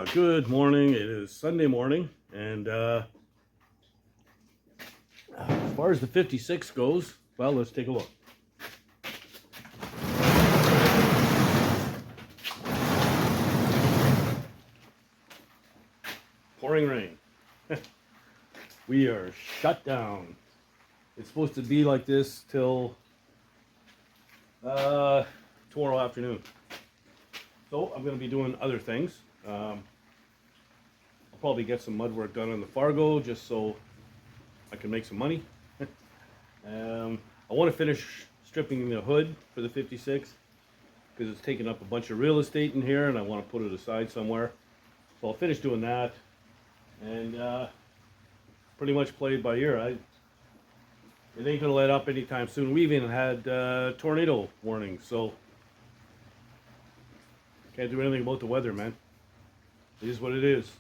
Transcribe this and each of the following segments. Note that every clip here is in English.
Good morning. It is Sunday morning, and as far as the 56 goes, well, let's take a look. Pouring rain. We are shut down. It's supposed to be like this till tomorrow afternoon. So I'm going to be doing other things. I'll probably get some mud work done on the Fargo just so I can make some money. I want to finish stripping the hood for the 56 because it's taking up a bunch of real estate in here and I want to put it aside somewhere. So I'll finish doing that and pretty much play it by ear. It ain't going to let up anytime soon. We even had tornado warnings, so can't do anything about the weather, man. It is what it is.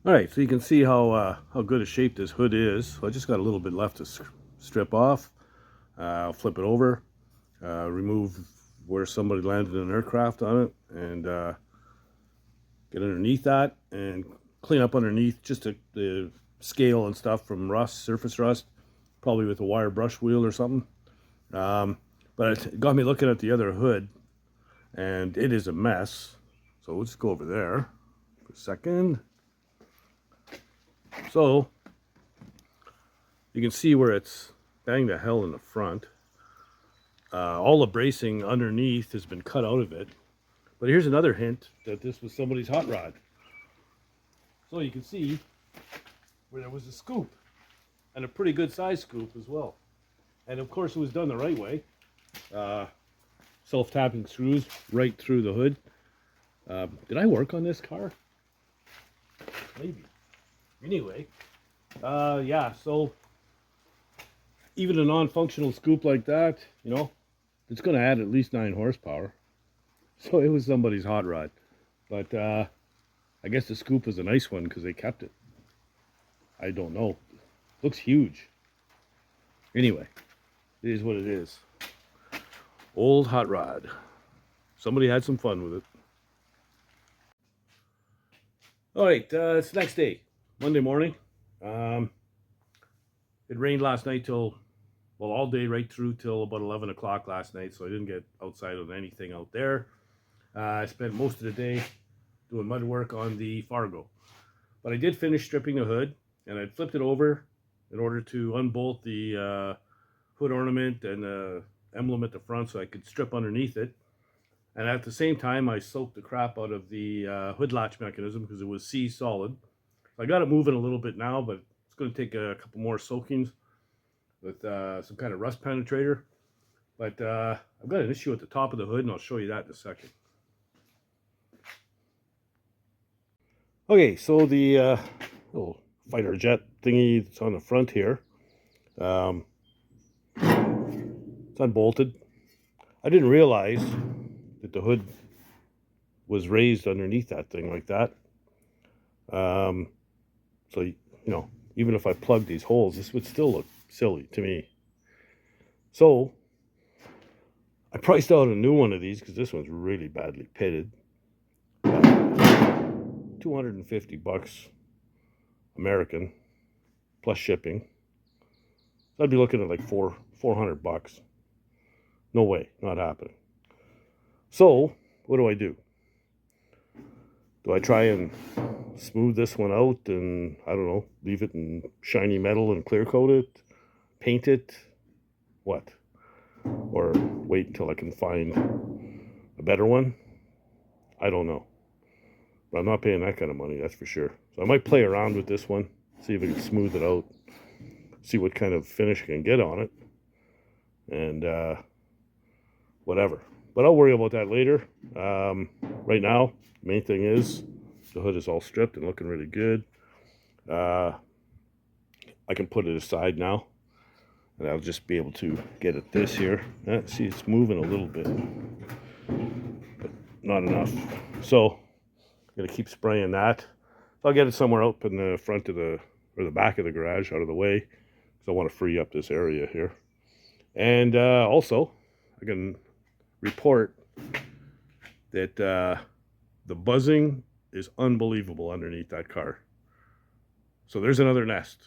All right, so you can see how good a shape this hood is. So I just got a little bit left to strip off. I'll flip it over, remove where somebody landed an aircraft on it, and get underneath that and clean up underneath just the scale and stuff from rust, surface rust, probably with a wire brush wheel or something. But it got me looking at the other hood, and it is a mess. So we'll just go over there for a second. So you can see where it's banged to hell in the front. All the bracing underneath has been cut out of it. But here's another hint that this was somebody's hot rod. So you can see where there was a scoop, and a pretty good size scoop as well. And of course it was done the right way. Self-tapping screws right through the hood. Did I work on this car? Maybe. Anyway, yeah, so even a non-functional scoop like that, you know, it's going to add at least 9 horsepower. So it was somebody's hot rod. But I guess the scoop was a nice one because they kept it. I don't know. Looks huge. Anyway, it is what it is. Old hot rod. Somebody had some fun with it. All right, it's the next day, Monday morning. It rained last night till, well, all day right through till about 11 o'clock last night, so I didn't get outside on anything out there. I spent most of the day doing mud work on the Fargo. But I did finish stripping the hood, and I flipped it over in order to unbolt the hood ornament and the emblem at the front so I could strip underneath it. And at the same time, I soaked the crap out of the hood latch mechanism because it was sea solid. So I got it moving a little bit now, but it's going to take a couple more soakings with some kind of rust penetrator. But I've got an issue at the top of the hood, and I'll show you that in a second. Okay, so the little fighter jet thingy that's on the front here, it's unbolted. I didn't realize that the hood was raised underneath that thing like that. So, you know, even if I plug these holes, this would still look silly to me. So I priced out a new one of these because this one's really badly pitted. 250 bucks American plus shipping. So I'd be looking at like 400 bucks. No way, not happening. So what do? Do I try and smooth this one out and, I don't know, leave it in shiny metal and clear coat it, paint it, what? Or wait until I can find a better one? I don't know. But I'm not paying that kind of money, that's for sure. So I might play around with this one, see if I can smooth it out, see what kind of finish I can get on it, and whatever. But I'll worry about that later. Right now, the main thing is the hood is all stripped and looking really good. I can put it aside now, and I'll just be able to get at this here. See, it's moving a little bit, but not enough. So I'm gonna keep spraying that. So I'll get it somewhere up in the front of the, or the back of the garage, out of the way, because I want to free up this area here. And also, I can report that the buzzing is unbelievable underneath that car. So there's another nest.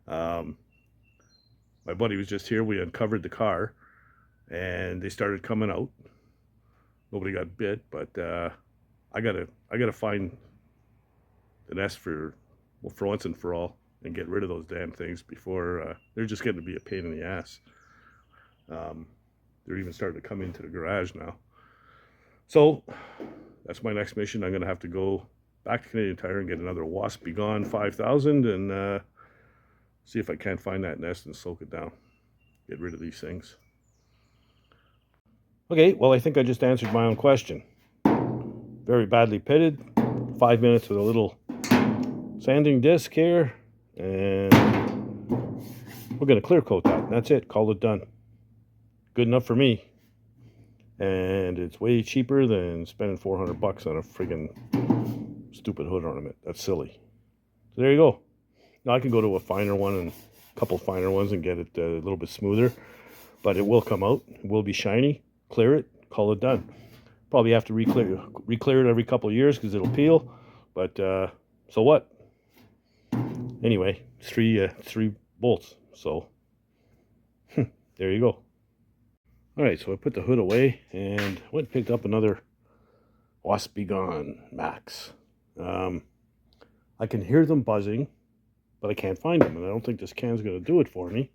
My buddy was just here. We uncovered the car, and they started coming out. Nobody got bit, but I gotta find the nest for once and for all, and get rid of those damn things before they're just getting to be a pain in the ass. They're even starting to come into the garage now. So that's my next mission. I'm gonna have to go back to Canadian Tire and get another Wasp Be Gone 5000 and see if I can't find that nest and soak it down. Get rid of these things. Okay, well, I think I just answered my own question. Very badly pitted. 5 minutes with a little sanding disc here, and we're going to clear coat that. And that's it. Call it done. Good enough for me. And it's way cheaper than spending $400 on a friggin' stupid hood ornament. That's silly. So there you go. Now I can go to a finer one and a couple finer ones and get it a little bit smoother, but it will come out. It will be shiny. Clear it. Call it done. Probably have to re-clear it every couple of years because it'll peel. But so what? Anyway, it's three bolts. So there you go. All right, so I put the hood away and went and picked up another Wasp Be Gone Max. I can hear them buzzing, but I can't find them, and I don't think this can's going to do it for me,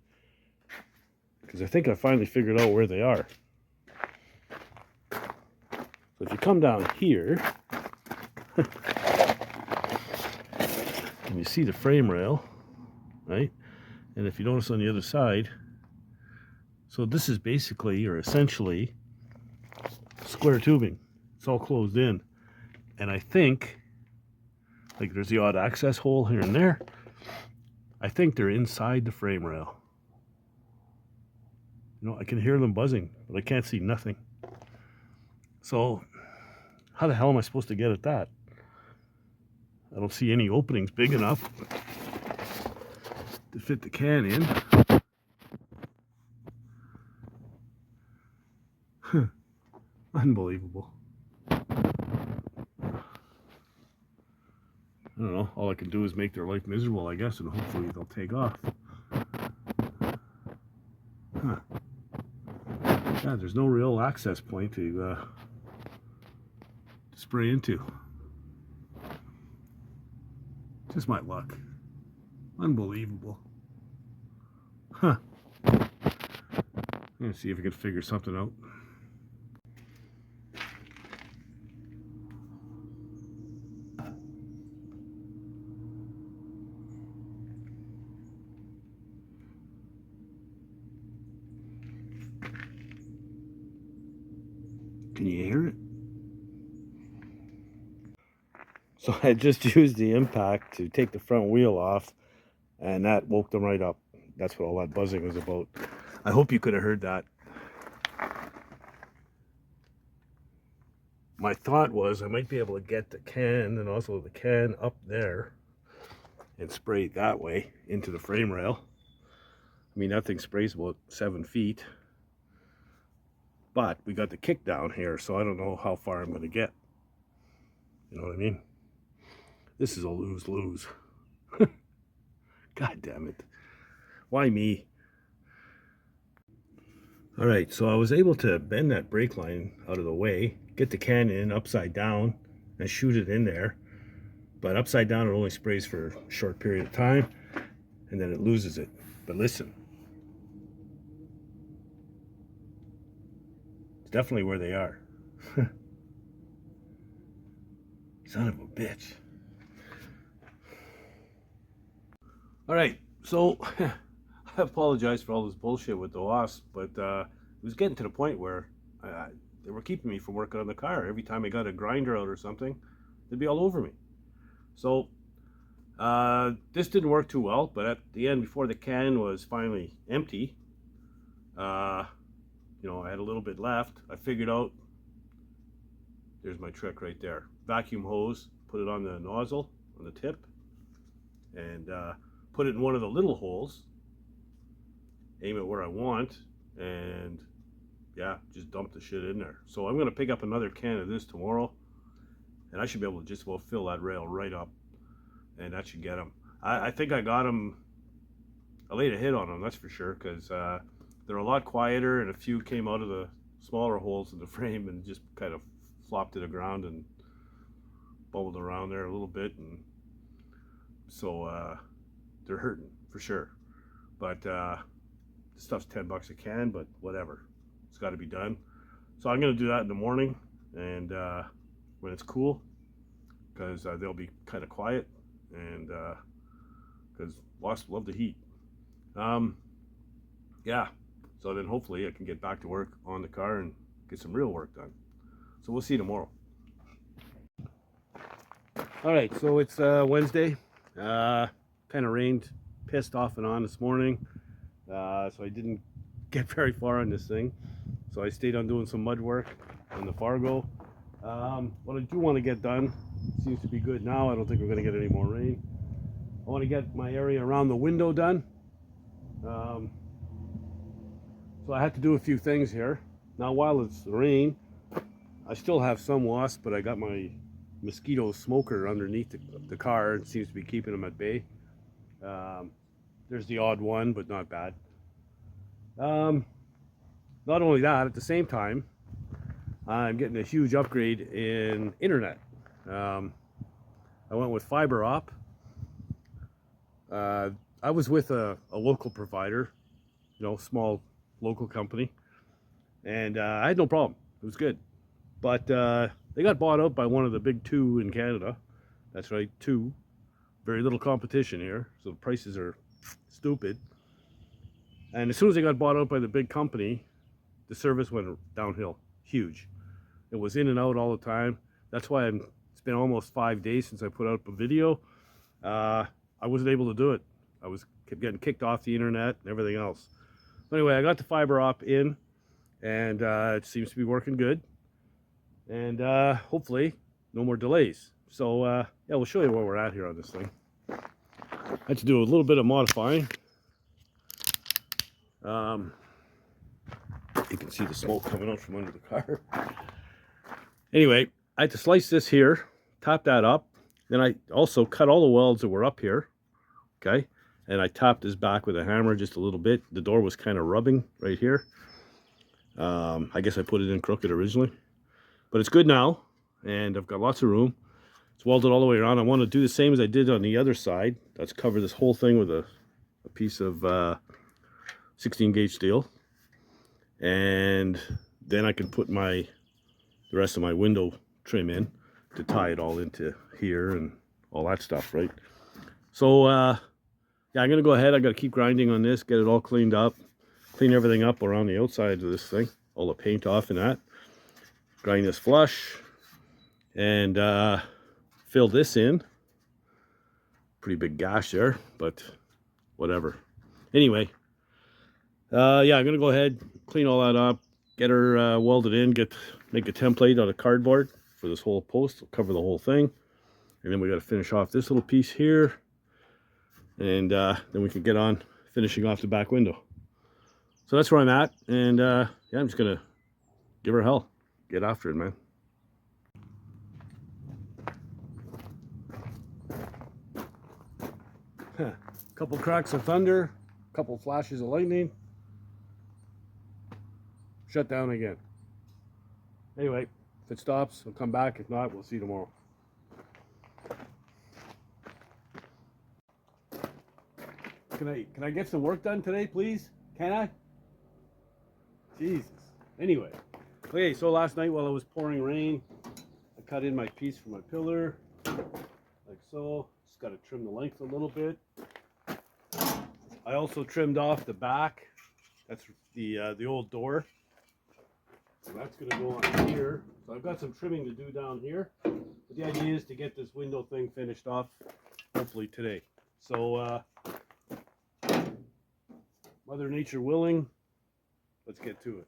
because I think I finally figured out where they are. So if you come down here, and you see the frame rail, right? And if you notice on the other side, so this is basically, or essentially, square tubing. It's all closed in. And I think, like there's the odd access hole here and there, I think they're inside the frame rail. You know, I can hear them buzzing, but I can't see nothing. So, how the hell am I supposed to get at that? I don't see any openings big enough to fit the can in. Unbelievable. I don't know. All I can do is make their life miserable, I guess, and hopefully they'll take off. Huh. Yeah, there's no real access point to spray into. Just my luck. Unbelievable. Huh. I'm gonna see if I can figure something out. Can you hear it? So I just used the impact to take the front wheel off, and that woke them right up. That's what all that buzzing was about. I hope you could have heard that. My thought was I might be able to get the can and also the can up there and spray it that way into the frame rail. I mean, that thing sprays about 7 feet. But we got the kick down here, so I don't know how far I'm going to get. You know what I mean? This is a lose-lose. God damn it. Why me? Alright, so I was able to bend that brake line out of the way, get the can in upside down, and shoot it in there. But upside down it only sprays for a short period of time, and then it loses it. But listen. It's definitely where they are. Son of a bitch. Alright, so I apologize for all this bullshit with the Wasp, but it was getting to the point where they were keeping me from working on the car. Every time I got a grinder out or something, they'd be all over me. So this didn't work too well, but at the end, before the can was finally empty, you know, I had a little bit left. I figured out, there's my trick right there. Vacuum hose, put it on the nozzle, on the tip, and put it in one of the little holes, aim it where I want, and yeah, just dump the shit in there. So I'm gonna pick up another can of this tomorrow, and I should be able to just about fill that rail right up, and that should get them. I think I got them. I laid a hit on them, that's for sure, because they're a lot quieter, and a few came out of the smaller holes in the frame and just kind of flopped to the ground and bubbled around there a little bit, and so they're hurting for sure. But this stuff's $10 a can, but whatever, it's got to be done. So I'm gonna do that in the morning, and when it's cool, because they'll be kind of quiet, and because wasps love the heat. Yeah, so then hopefully I can get back to work on the car and get some real work done. So we'll see you tomorrow. All right, so it's Wednesday. Kind of rained, pissed off and on this morning, so I didn't get very far on this thing. So I stayed on doing some mud work on the Fargo. What I do want to get done, seems to be good now. I don't think we're going to get any more rain. I want to get my area around the window done. So I had to do a few things here. Now while it's rain, I still have some wasps, but I got my mosquito smoker underneath the car. It seems to be keeping them at bay. There's the odd one, but not bad. Not only that, at the same time, I'm getting a huge upgrade in internet. I went with fiber op. I was with a local provider, small local company, and I had no problem. It was good. But they got bought out by one of the big two in Canada. That's right, two. Very little competition here, so the prices are stupid. And as soon as they got bought out by the big company, the service went downhill, huge. It was in and out all the time. That's why it's been almost 5 days since I put out a video. I wasn't able to do it. I kept getting kicked off the internet and everything else. But anyway, I got the fiber op in, and it seems to be working good. And hopefully, no more delays. So yeah, we'll show you where we're at here on this thing. I had to do a little bit of modifying. You can see the smoke coming out from under the car. Anyway, I had to slice this here, top that up. Then I also cut all the welds that were up here, okay? And I tapped this back with a hammer just a little bit. The door was kind of rubbing right here. I guess I put it in crooked originally. But it's good now, and I've got lots of room. It's welded all the way around. I want to do the same as I did on the other side. Let's cover this whole thing with a piece of 16 gauge steel. And then I can put the rest of my window trim in to tie it all into here and all that stuff, right? So yeah, I'm gonna go ahead. I gotta keep grinding on this, get it all cleaned up, clean everything up around the outside of this thing, all the paint off and that. Grind this flush and fill this in. Pretty big gash there, but whatever. Anyway, yeah, I'm gonna go ahead, clean all that up, get her welded in, make a template out of cardboard for this whole post. I'll cover the whole thing, and then we got to finish off this little piece here, and then we can get on finishing off the back window. So that's where I'm at, and yeah, I'm just gonna give her hell, get after it, man. Couple cracks of thunder, couple flashes of lightning. Shut down again. Anyway, if it stops, I'll come back. If not, we'll see you tomorrow. Can I get some work done today, please? Can I? Jesus. Anyway. Okay, so last night while I was pouring rain, I cut in my piece for my pillar, like so. Just got to trim the length a little bit. I also trimmed off the back. That's the old door. So that's going to go on here. So I've got some trimming to do down here. But the idea is to get this window thing finished off, hopefully today. So, Mother Nature willing, let's get to it.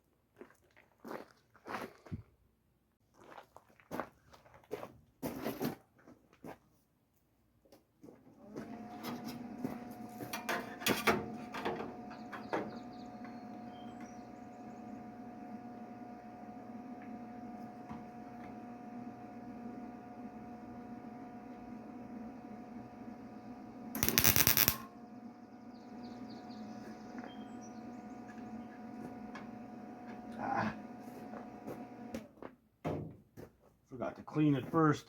clean it first.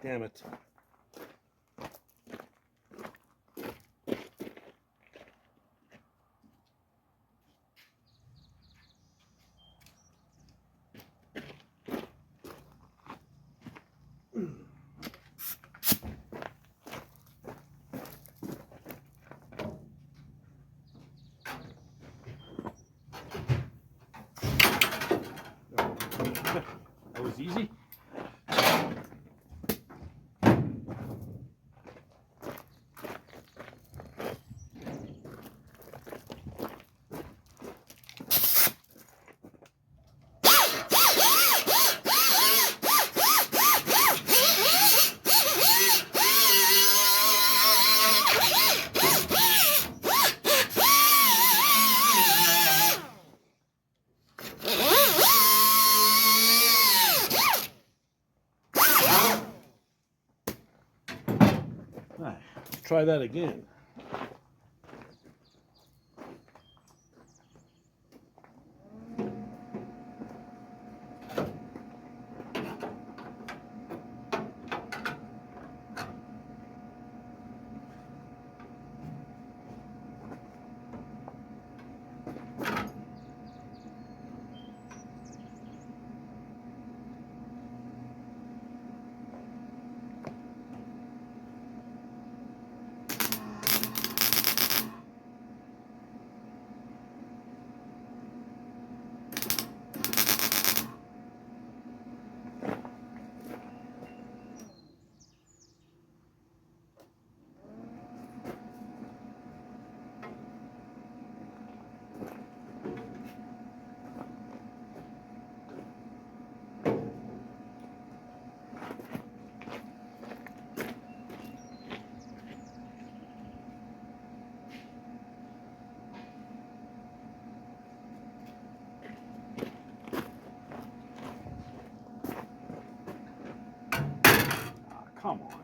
Damn it. That was easy. Let's try that again. Come on.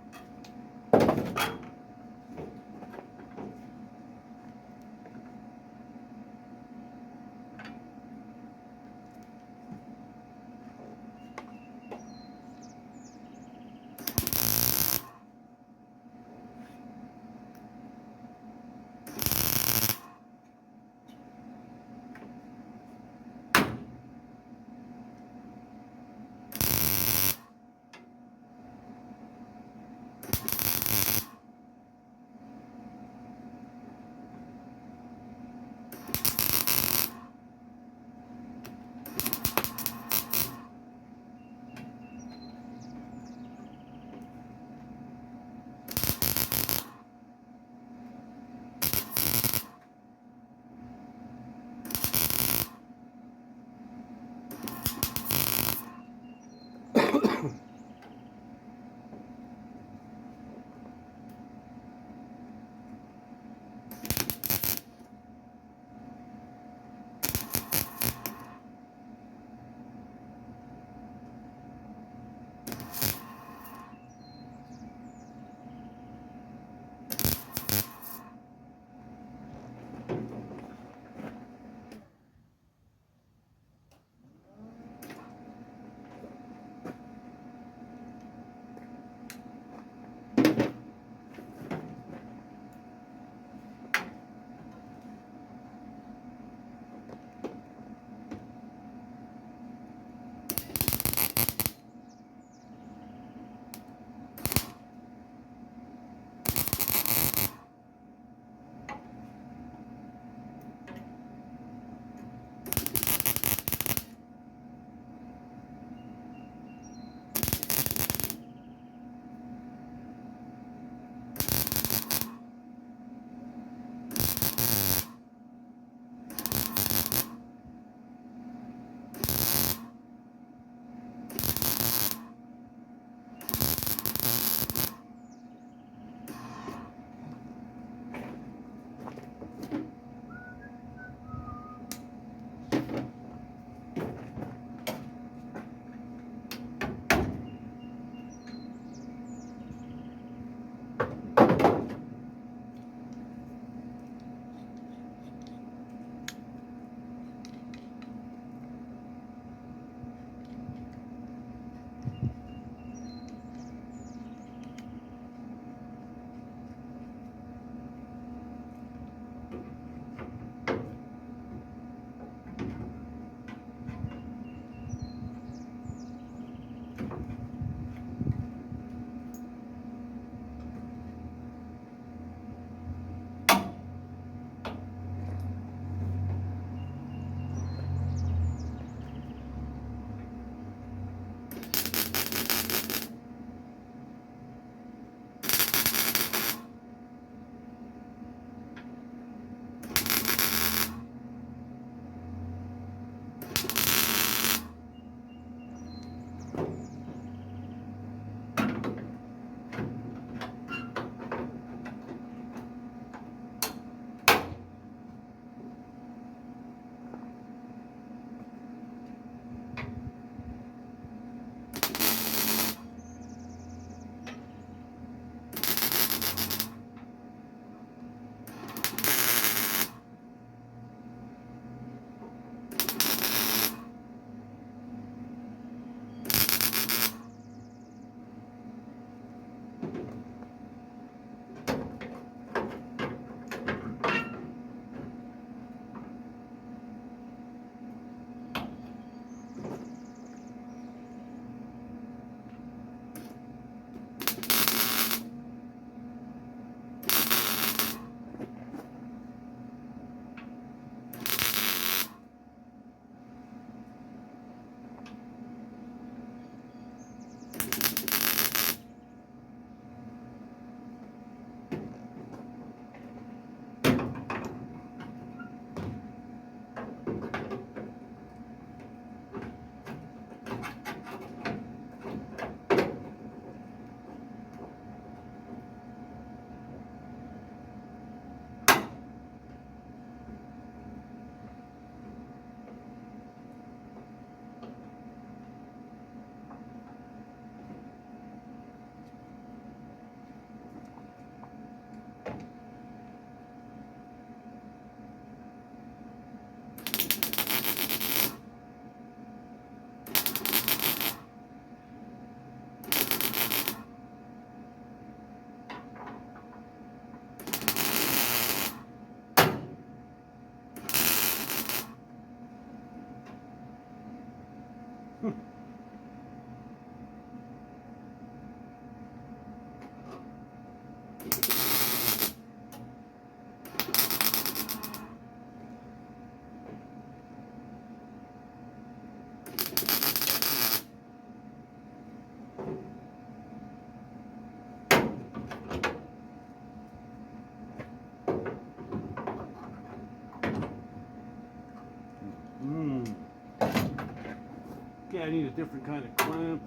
Okay, I need a different kind of clamp.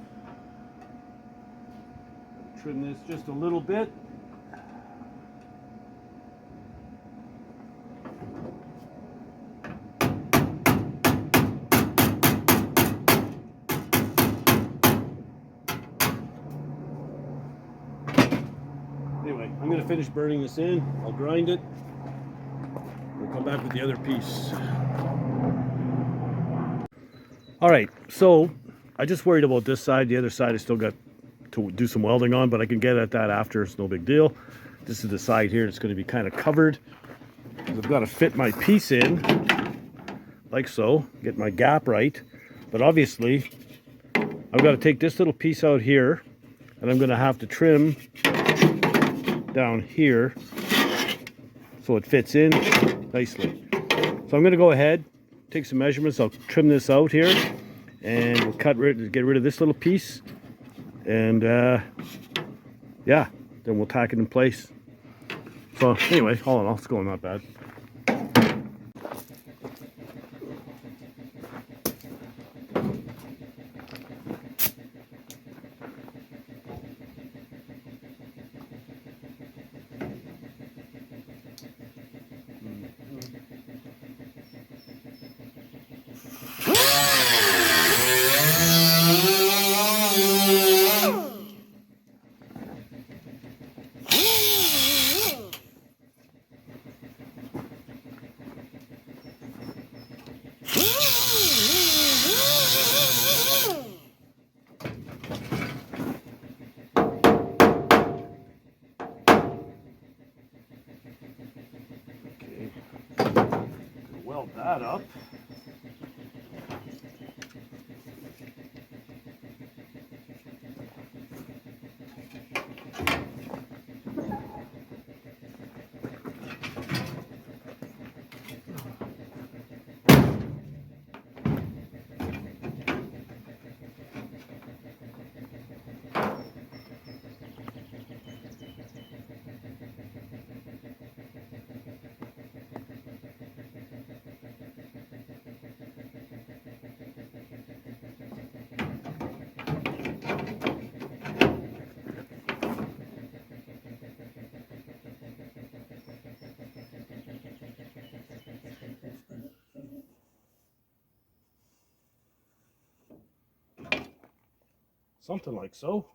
Trim this just a little bit. Anyway, I'm going to finish burning this in. I'll grind it. We'll come back with the other piece. All right, so I just worried about this side. The other side I still got to do some welding on, but I can get at that after. It's no big deal. This is the side here. It's going to be kind of covered. I've got to fit my piece in, like so, get my gap right. But obviously, I've got to take this little piece out here, and I'm going to have to trim down here so it fits in nicely. So I'm going to go ahead, take some measurements. I'll trim this out here, and we'll get rid of this little piece, and yeah, then we'll tack it in place. So anyway, all in all, it's going not bad. Weld that up. Something like so.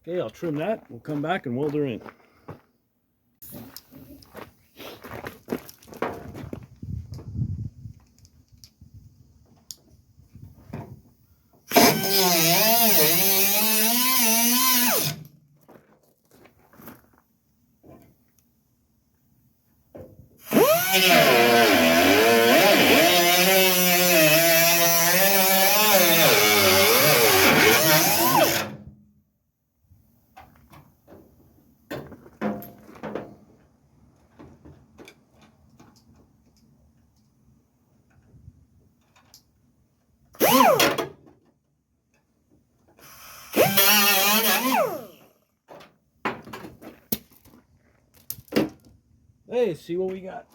Okay, I'll trim that. We'll come back and weld her in. Hey, see what we got.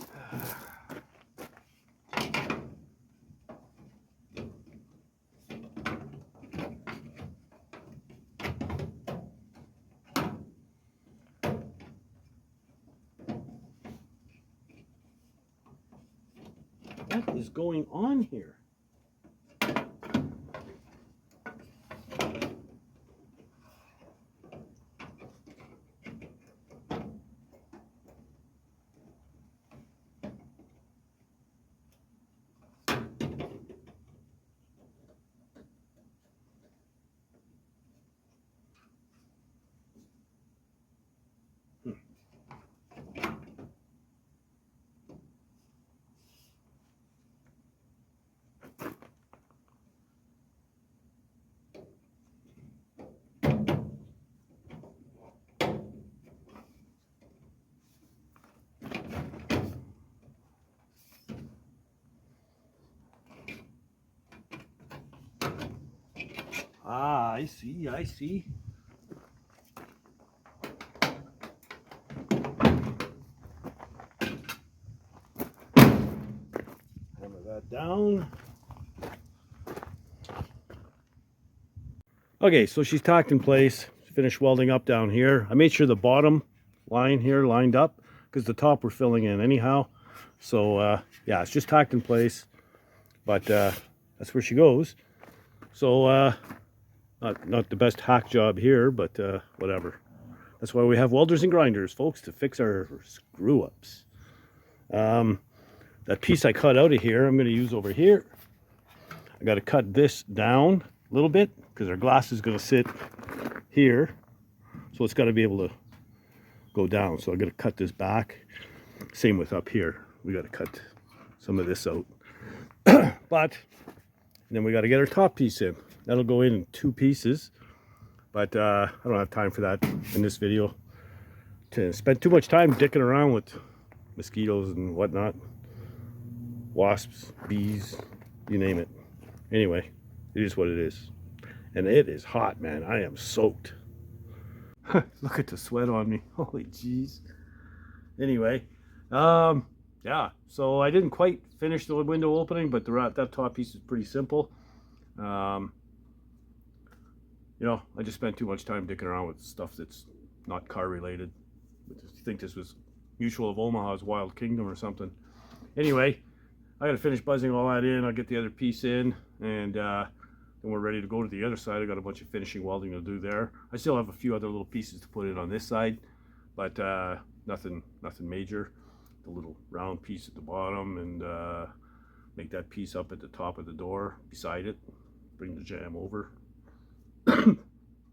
What is going on here? Ah, I see, I see. Hammer that down. Okay, so she's tacked in place. Finished welding up down here. I made sure the bottom line here lined up because the top we're filling in anyhow. So yeah, it's just tacked in place, but that's where she goes. So not the best hack job here, but whatever. That's why we have welders and grinders, folks, to fix our screw-ups. That piece I cut out of here, I'm going to use over here. I got to cut this down a little bit because our glass is going to sit here. So it's got to be able to go down. So I got to cut this back. Same with up here. We got to cut some of this out. But then we got to get our top piece in. That'll go in 2 pieces. But I don't have time for that in this video. To spend too much time dicking around with mosquitoes and whatnot. Wasps, bees, you name it. Anyway, it is what it is. And it is hot, man. I am soaked. Look at the sweat on me. Holy jeez. Anyway, yeah. So I didn't quite finish the window opening, but that top piece is pretty simple. You know, I just spent too much time dicking around with stuff that's not car related. I think this was Mutual of Omaha's Wild Kingdom or something. Anyway, I gotta finish buzzing all that in. I'll get the other piece in, and then we're ready to go to the other side. I got a bunch of finishing welding to do there. I still have a few other little pieces to put in on this side, but nothing major. The little round piece at the bottom, and make that piece up at the top of the door beside it. Bring the jamb over.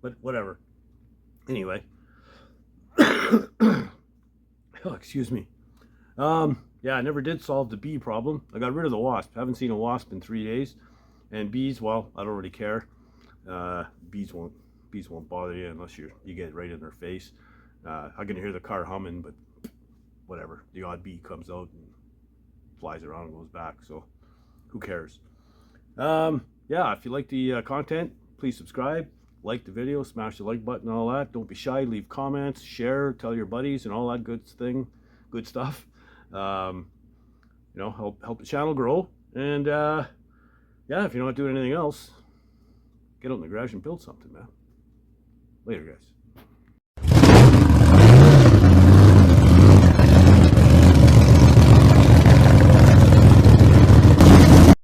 But whatever. Anyway. Oh, excuse me. Yeah, I never did solve the bee problem. I got rid of the wasp. Haven't seen a wasp in 3 days. And bees, well, I don't really care. Bees won't bother you unless you get right in their face. I can hear the car humming, but whatever. The odd bee comes out and flies around and goes back. So who cares? Yeah, if you like the content, please subscribe, like the video, smash the like button, all that. Don't be shy, leave comments, share, tell your buddies, and all that good stuff. You know, help the channel grow. And yeah, if you're not doing anything else, get out in the garage and build something, man. Later, guys.